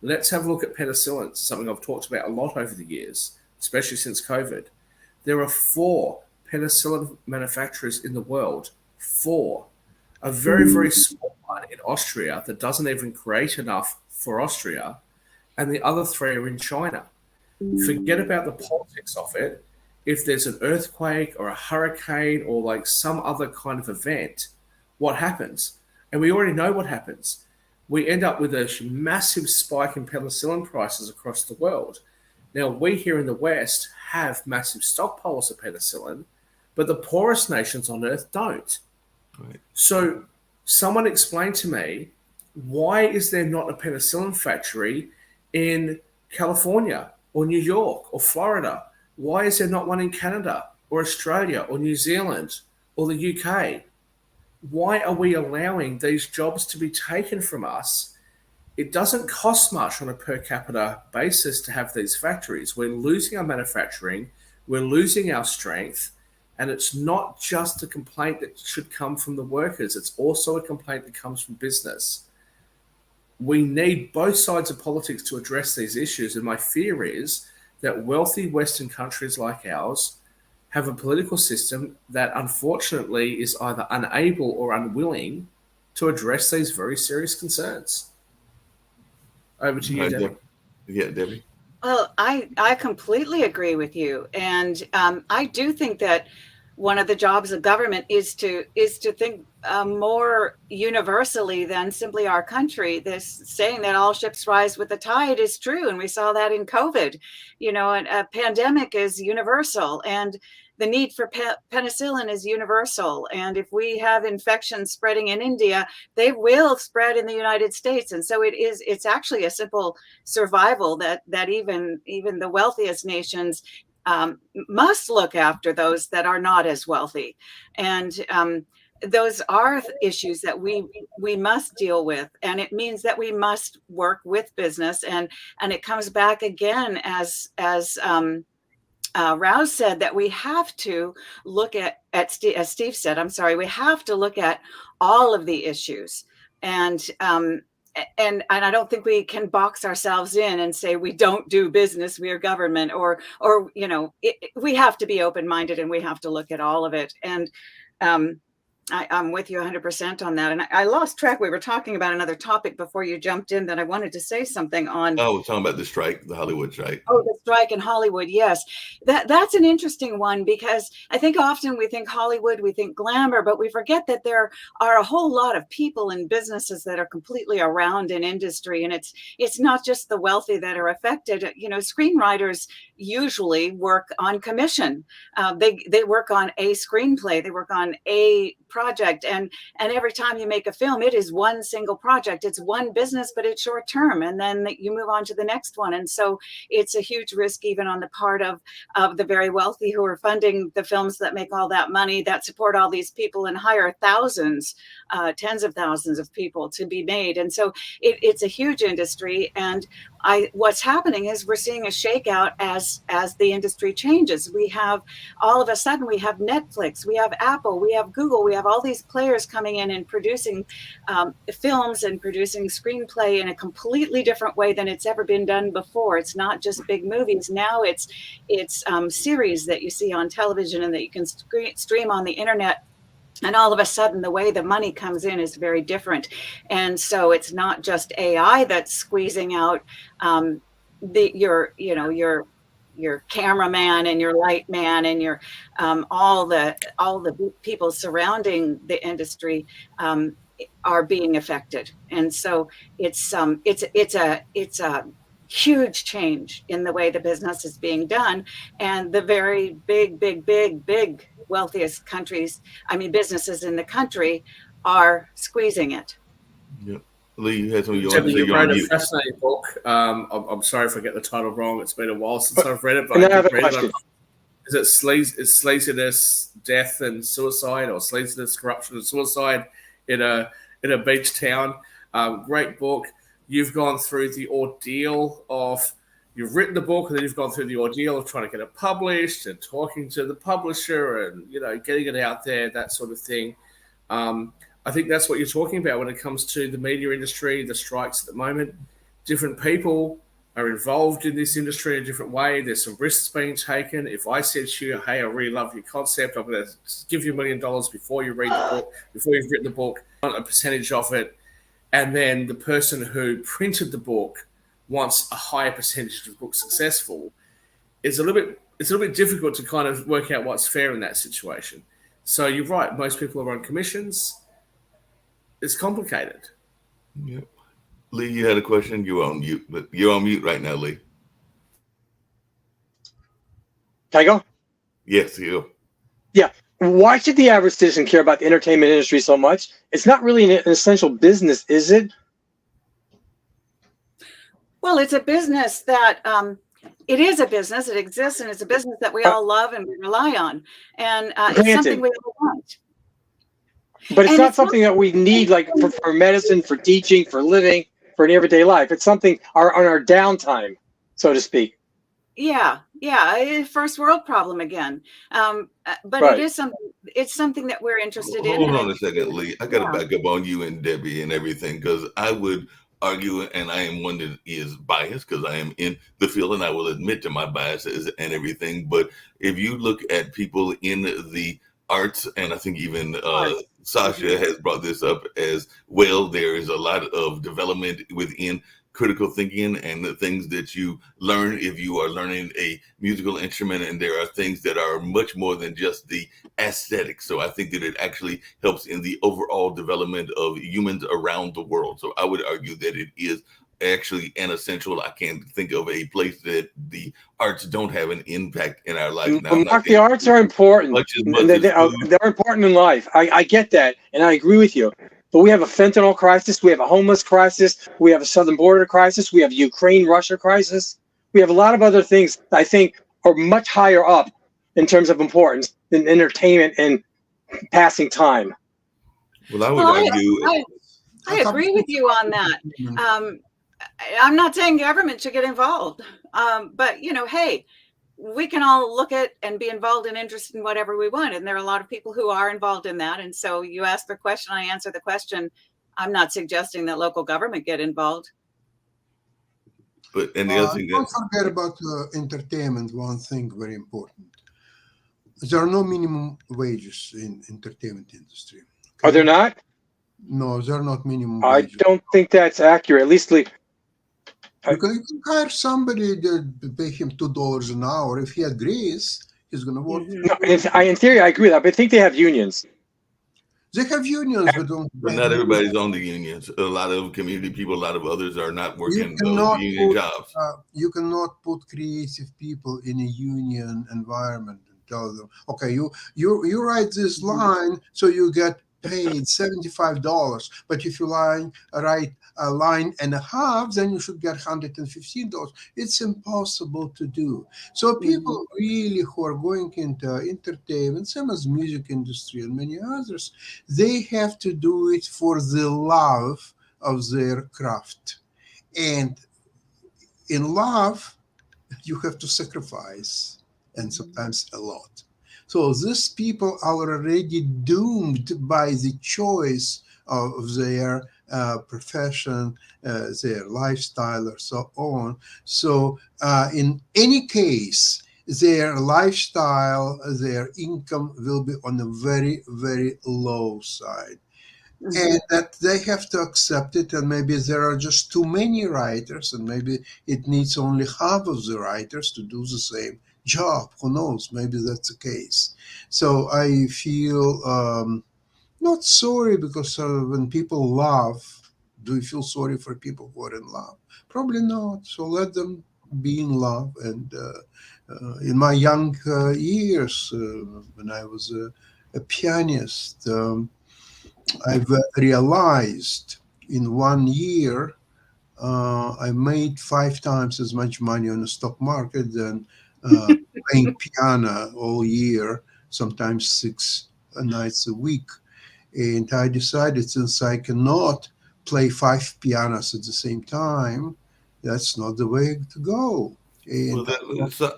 Let's have a look at penicillin, something I've talked about a lot over the years, especially since COVID. There are 4 penicillin manufacturers in the world. 4. A very, very small one in Austria that doesn't even create enough for Austria, and the other 3 are in China. Forget about the politics of it. If there's an earthquake or a hurricane or like some other kind of event, what happens? And we already know what happens. We end up with a massive spike in penicillin prices across the world. Now, we here in the West have massive stockpiles of penicillin, but the poorest nations on earth don't. Right. So someone explain to me, why is there not a penicillin factory in California or New York or Florida? Why is there not one in Canada or Australia or New Zealand or the UK? Why are we allowing these jobs to be taken from us? It doesn't cost much on a per capita basis to have these factories. We're losing our manufacturing, we're losing our strength, and it's not just a complaint that should come from the workers, it's also a complaint that comes from business. We need both sides of politics to address these issues, and my fear is that wealthy Western countries like ours have a political system that unfortunately is either unable or unwilling to address these very serious concerns. Over to you, Debbie. Yeah, Debbie. Well, I completely agree with you. And I do think that one of the jobs of government is to think more universally than simply our country. This saying that all ships rise with the tide is true. And we saw that in COVID. A pandemic is universal, and the need for penicillin is universal. And if we have infections spreading in India, they will spread in the United States. And so it's actually a simple survival that even the wealthiest nations must look after those that are not as wealthy. And those are issues that we must deal with. And it means that we must work with business. And it comes back again as Rouse said, that we have to look at as Steve said, we have to look at all of the issues. And I don't think we can box ourselves in and say we don't do business, we are government, or we have to be open-minded and we have to look at all of it. And I'm with you 100% on that. And I lost track. We were talking about another topic before you jumped in that I wanted to say something on. Oh, we're talking about the strike, the Hollywood strike. Oh, the strike in Hollywood. Yes. That's an interesting one, because I think often we think Hollywood, we think glamour, but we forget that there are a whole lot of people and businesses that are completely around in industry. And it's not just the wealthy that are affected. Screenwriters usually work on commission. They work on a screenplay, they work on a project, and every time you make a film, it is one single project. It's one business, but it's short term, and then you move on to the next one. And so it's a huge risk, even on the part of the very wealthy who are funding the films that make all that money, that support all these people and hire thousands, tens of thousands of people to be made. And so it's a huge industry. And what's happening is we're seeing a shakeout as the industry changes. We have, all of a sudden, we have Netflix, we have Apple, we have Google, we have all these players coming in and producing films and producing screenplay in a completely different way than it's ever been done before. It's not just big movies. Now it's series that you see on television and that you can stream on the internet. And all of a sudden, the way the money comes in is very different. And so it's not just AI that's squeezing out your cameraman and your light man and your all the people surrounding the industry are being affected. And so it's a huge change in the way the business is being done, and the very big wealthiest businesses in the country are squeezing it. Yep. Lee, you had something you Tim, wanted to say? you You're on wrote a mute. fascinating book. I'm sorry if I get the title wrong. It's been a while since I've read it, but And I I have did a read question. it. Is it sleaziness, death, and suicide, or sleaziness, corruption, and suicide in a beach town? Great book. You've gone through the ordeal of, you've written the book, and then you've gone through the ordeal of trying to get it published and talking to the publisher and, getting it out there, that sort of thing. I think that's what you're talking about when it comes to the media industry, the strikes at the moment. Different people are involved in this industry in a different way. There's some risks being taken. If I said to you, hey, I really love your concept, I'm going to give you $1 million before you read the book, before you've written the book, I want a percentage of it. And then the person who printed the book wants a higher percentage of the book successful. It's a little bit difficult to kind of work out what's fair in that situation. So you're right. Most people are on commissions. It's complicated. Yep. Lee, you had a question? You were on mute, but you're on mute right now, Lee. Can I go? Yes, you. Why should the average citizen care about the entertainment industry so much? It's not really an essential business, is it? Well, it's a business that it is a business. It exists, and it's a business that we all love and we rely on. And it's something we all want. But it's And not it's not- something that we need, like for medicine, for teaching, for living, for an everyday life. It's something on our downtime, so to speak. Yeah, first world problem again. But Right. it's something that we're interested in. Hold and on a second, Lee. I got to Yeah. back up on you and Debbie and everything, because I would argue, and I am one that is biased because I am in the field, and I will admit to my biases and everything. But if you look at people in the arts, and I think even Sasha has brought this up as well, there is a lot of development within critical thinking and the things that you learn if you are learning a musical instrument, and there are things that are much more than just the aesthetics. So I think that it actually helps in the overall development of humans around the world. So I would argue that it is actually an essential. I can't think of a place that the arts don't have an impact in our lives. Now, Mark, the arts are important. much as much They're as food. important in life. I get that, and I agree with you. But we have a fentanyl crisis. We have a homeless crisis. We have a southern border crisis. We have a Ukraine-Russia crisis. We have a lot of other things that I think are much higher up in terms of importance than entertainment and passing time. Well, I would Well, argue. I agree with you on that. I'm not saying government should get involved, but hey, we can all look at and be involved and interested in whatever we want. And there are a lot of people who are involved in that. And so you ask the question, I answer the question. I'm not suggesting that local government get involved. But and the other thing Don't that forget about entertainment. One thing very important: there are no minimum wages in entertainment industry. Are there not? No, there are not minimum I wages. don't think that's accurate. At least, You can hire somebody to pay him $2 an hour. If he agrees, he's going to work. Mhm. no, in theory, I agree with that. But I think they have unions. They have unions, but don't. But not everybody's on the unions. A lot of community people, a lot of others are not working those union jobs. You cannot put creative people in a union environment and tell them, okay, you write this line, so you get paid $75. But if you write a line and a half, then you should get $115. It's impossible to do. So people really who are going into entertainment, same as music industry and many others, they have to do it for the love of their craft. And in love, you have to sacrifice, and sometimes a lot. So these people are already doomed by the choice of their profession, their lifestyle, or so on. So in any case, their lifestyle, their income will be on a very, very low side. And that they have to accept it, and maybe there are just too many writers, and maybe it needs only half of the writers to do the same job. Who knows? Maybe that's the case. So I feel not sorry, because when people love, do you feel sorry for people who are in love? Probably not. So let them be in love. And in my young years, when I was a pianist, I've realized in 1 year I made 5 times as much money on the stock market than playing piano all year, sometimes 6 nights a week. And I decided, since I cannot play 5 pianos at the same time, that's not the way to go. And there's an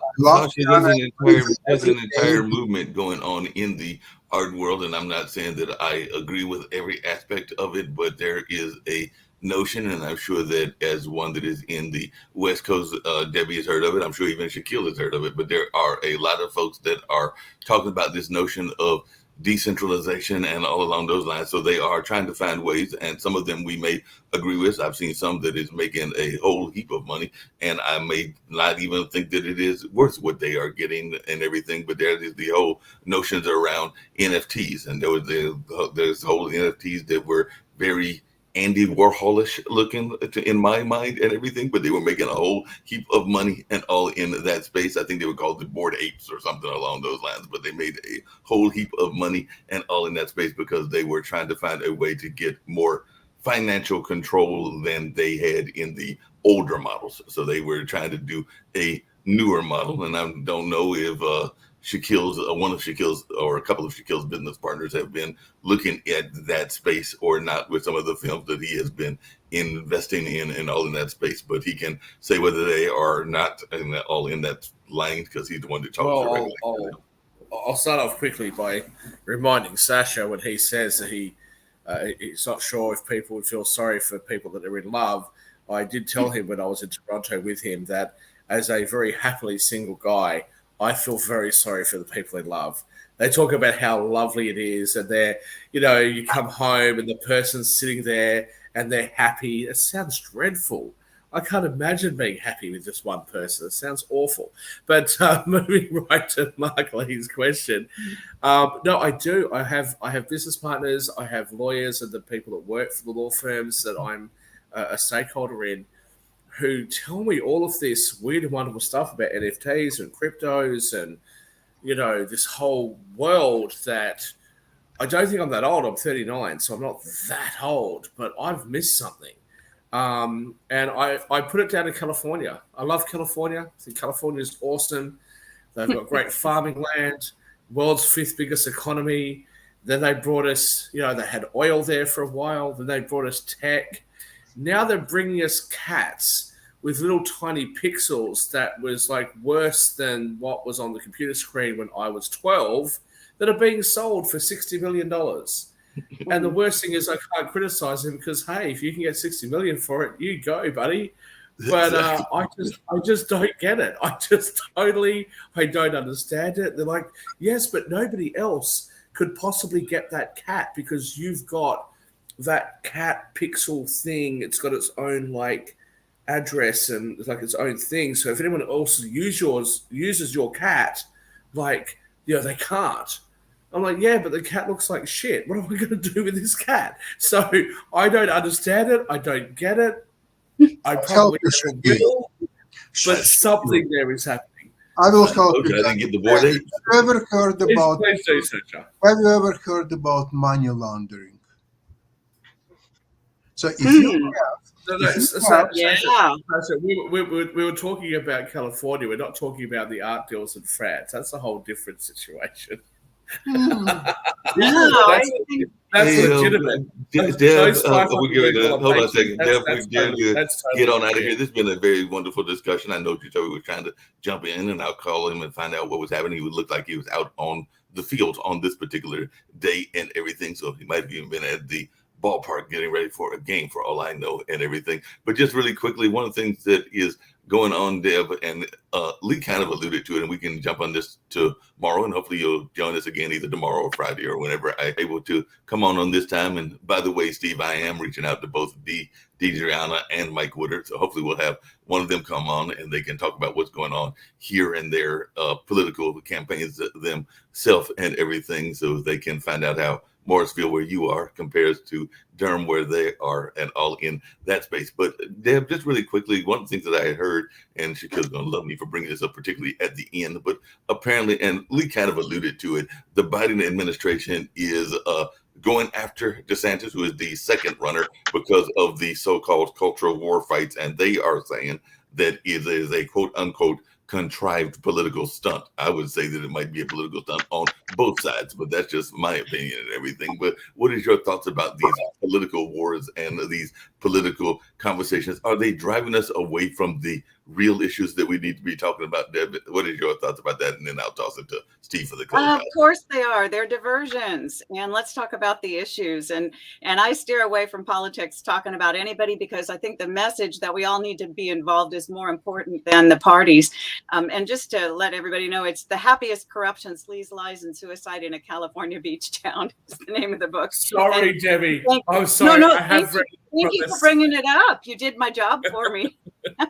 entire movement going on in the art world, and I'm not saying that I agree with every aspect of it, but there is a notion, and I'm sure that as one that is in the West Coast, Debbie has heard of it. I'm sure even Shaquille has heard of it, but there are a lot of folks that are talking about this notion of decentralization and all along those lines. So they are trying to find ways, and some of them we may agree with. I've seen some that is making a whole heap of money, and I may not even think that it is worth what they are getting and everything. But there is the whole notions around NFTs, and there's whole NFTs that were very Andy Warholish looking in my mind and everything, but they were making a whole heap of money and all in that space. I think they were called the Bored Apes or something along those lines, but they made a whole heap of money and all in that space because they were trying to find a way to get more financial control than they had in the older models. So they were trying to do a newer model, and I don't know if Shaquille's, one of Shaquille's or a couple of Shaquille's business partners have been looking at that space or not with some of the films that he has been investing in and all in that space. But he can say whether they are not all in that line because he's the one that talks directly. I'll start off quickly by reminding Sasha when he says that he's not sure if people would feel sorry for people that are in love. I did tell him when I was in Toronto with him that as a very happily single guy, I feel very sorry for the people in love. They talk about how lovely it is, and you come home and the person's sitting there and they're happy. It sounds dreadful. I can't imagine being happy with just one person. It sounds awful. But moving right to Mark Lee's question, no, I do. I have business partners. I have lawyers and the people that work for the law firms that I'm a stakeholder in, who tell me all of this weird and wonderful stuff about NFTs and cryptos and, this whole world that I don't think I'm that old. I'm 39, so I'm not that old, but I've missed something. And I put it down to California. I love California. I think California is awesome. They've got great farming land, world's 5th biggest economy. Then they brought us, they had oil there for a while. Then they brought us tech. Now they're bringing us cats with little tiny pixels that was like worse than what was on the computer screen when I was 12 that are being sold for $60 million. And the worst thing is I can't criticize him because, hey, if you can get $60 million for it, you go, buddy. But I just don't get it. I don't understand it. They're like, yes, but nobody else could possibly get that cat because you've got that cat pixel thing. It's got its own address and it's its own thing. So if anyone else uses your cat, they can't. I'm like, yeah, but the cat looks like shit. What am I going to do with this cat? So I don't understand it. I don't get it. I Help probably you should be. will, but something there is happening. I will I help told you. you I didn't get the board eight. Have you ever heard Please, about? please do so, John. Have you ever heard about money laundering? So if you No, If you Sasha, Yeah. Sasha, we were talking about California. We're not talking about the art deals in France. That's a whole different situation. No, That's, that's Hey, legitimate. Deb, Those five we're getting to, $100 hold on a paintings, second. Deb, we're getting to that's totally get on out of legit. here. This has been a very wonderful discussion. I know Joey was trying to jump in, and I'll call him and find out what was happening. He would look like he was out on the field on this particular day and everything. So he might have even been at the ballpark getting ready for a game, for all I know, and everything. But just really quickly, one of the things that is going on, Deb, and Lee kind of alluded to it, and we can jump on this tomorrow, and hopefully you'll join us again either tomorrow or Friday or whenever I'm able to come on this time. And by the way, Steve, I am reaching out to both Deidreana and Mike Woodard, so hopefully we'll have one of them come on and they can talk about what's going on here and their political campaigns themselves and everything, so they can find out how Morrisville, where you are, compares to Durham, where they are, and all in that space. But Deb, just really quickly, one of the things that I had heard, and Shaquille's going to love me for bringing this up, particularly at the end, but apparently, and Lee kind of alluded to it, the Biden administration is going after DeSantis, who is the second runner, because of the so-called cultural war fights, and they are saying that it is a quote-unquote contrived political stunt. I would say that it might be a political stunt on both sides, but that's just my opinion and everything. But what is your thoughts about these political wars and these political conversations? Are they driving us away from the real issues that we need to be talking about, Deb? What is your thoughts about that? And then I'll toss it to Steve for the closeout. Of course they are. They're diversions. And let's talk about the issues. And I steer away from politics talking about anybody, because I think the message that we all need to be involved is more important than the parties. And just to let everybody know, it's The Happiest Corruption, Sleaze, Lies, and Suicide in a California Beach Town is the name of the book. Sorry, And Debbie. thank- I'm sorry. No, I have read Thank you for bringing it up. You did my job for me. Mark,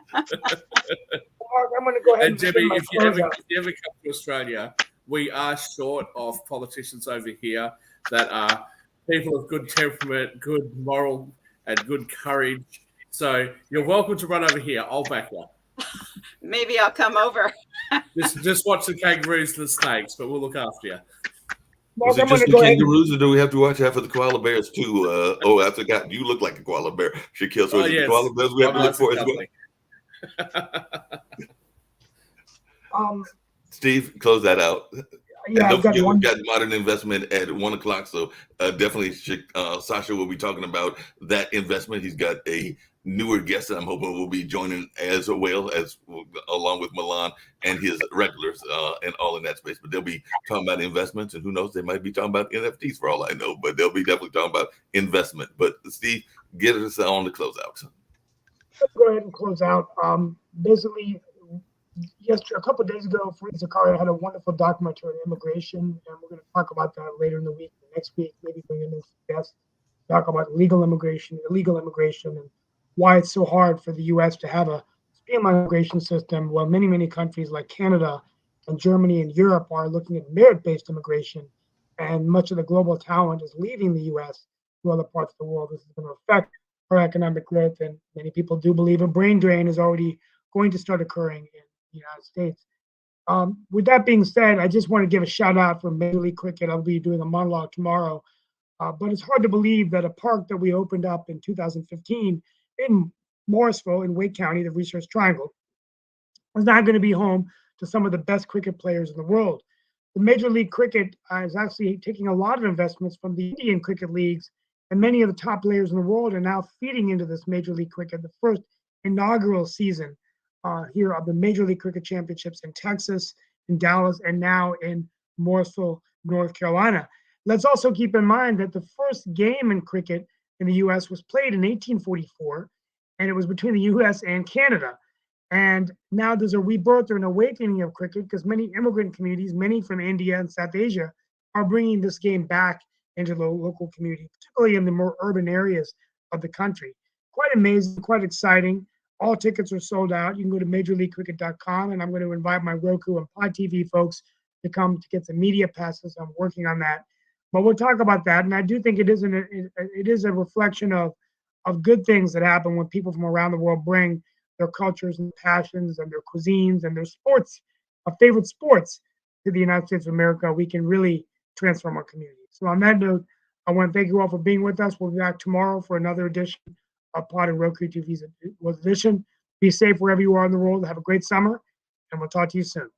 I'm going to go ahead And and Debbie, begin my if you ever closeout. come to Australia, we are short of politicians over here that are people of good temperament, good moral, and good courage. So you're welcome to run over here. I'll back you. Maybe I'll come over. Just watch the kangaroos and the snakes, but we'll look after you. Mark, Was it I'm just going to the go ahead. kangaroos, or do we have to watch out for the koala bears too? I forgot. You look like a koala bear, Shaquille. So is it the koala bears we have to look for as well? Steve, close that out. Yeah, And I've don't got forget, one. we've got Modern Investment at 1 o'clock. So definitely, Sasha will be talking about that investment. He's got a newer guest that I'm hoping will be joining as well, as along with Milan and his regulars and all in that space. But they'll be talking about investments, and who knows, they might be talking about NFTs for all I know. But they'll be definitely talking about investment. But Steve, get us on the closeout. Let's go ahead and close out. Basically, a couple of days ago, Fareed Zakaria had a wonderful documentary on immigration, and we're going to talk about that later in the week, next week, maybe bring in a guest, talk about legal immigration, illegal immigration, and why it's so hard for the U.S. to have a streamlined immigration system, while many countries like Canada and Germany and Europe are looking at merit-based immigration, and much of the global talent is leaving the U.S. to other parts of the world. This is going to affect our economic growth, and many people do believe a brain drain is already going to start occurring in the United States. With that being said, I just want to give a shout out for Major League Cricket. I'll be doing a monologue tomorrow, but it's hard to believe that a park that we opened up in 2015 in Morrisville in Wake County, the Research Triangle, is now going to be home to some of the best cricket players in the world. The Major League Cricket is actually taking a lot of investments from the Indian cricket leagues, and many of the top players in the world are now feeding into this Major League Cricket, the first inaugural season here of the Major League Cricket Championships in Texas, in Dallas, and now in Morrisville, North Carolina. Let's also keep in mind that the first game in cricket in the U.S. was played in 1844, and it was between the U.S. and Canada. And now there's a rebirth or an awakening of cricket because many immigrant communities, many from India and South Asia, are bringing this game back into the local community, particularly in the more urban areas of the country. Quite amazing, quite exciting. All tickets are sold out. You can go to MajorLeagueCricket.com, and I'm going to invite my Roku and Pod TV folks to come to get some media passes. I'm working on that, but we'll talk about that. And I do think it is a reflection of good things that happen when people from around the world bring their cultures and passions and their cuisines and their sports, favorite sports, to the United States of America. We can really transform our community. So on that note, I want to thank you all for being with us. We'll be back tomorrow for another edition of Pod and Roku TV's edition. Be safe wherever you are in the world. Have a great summer, and we'll talk to you soon.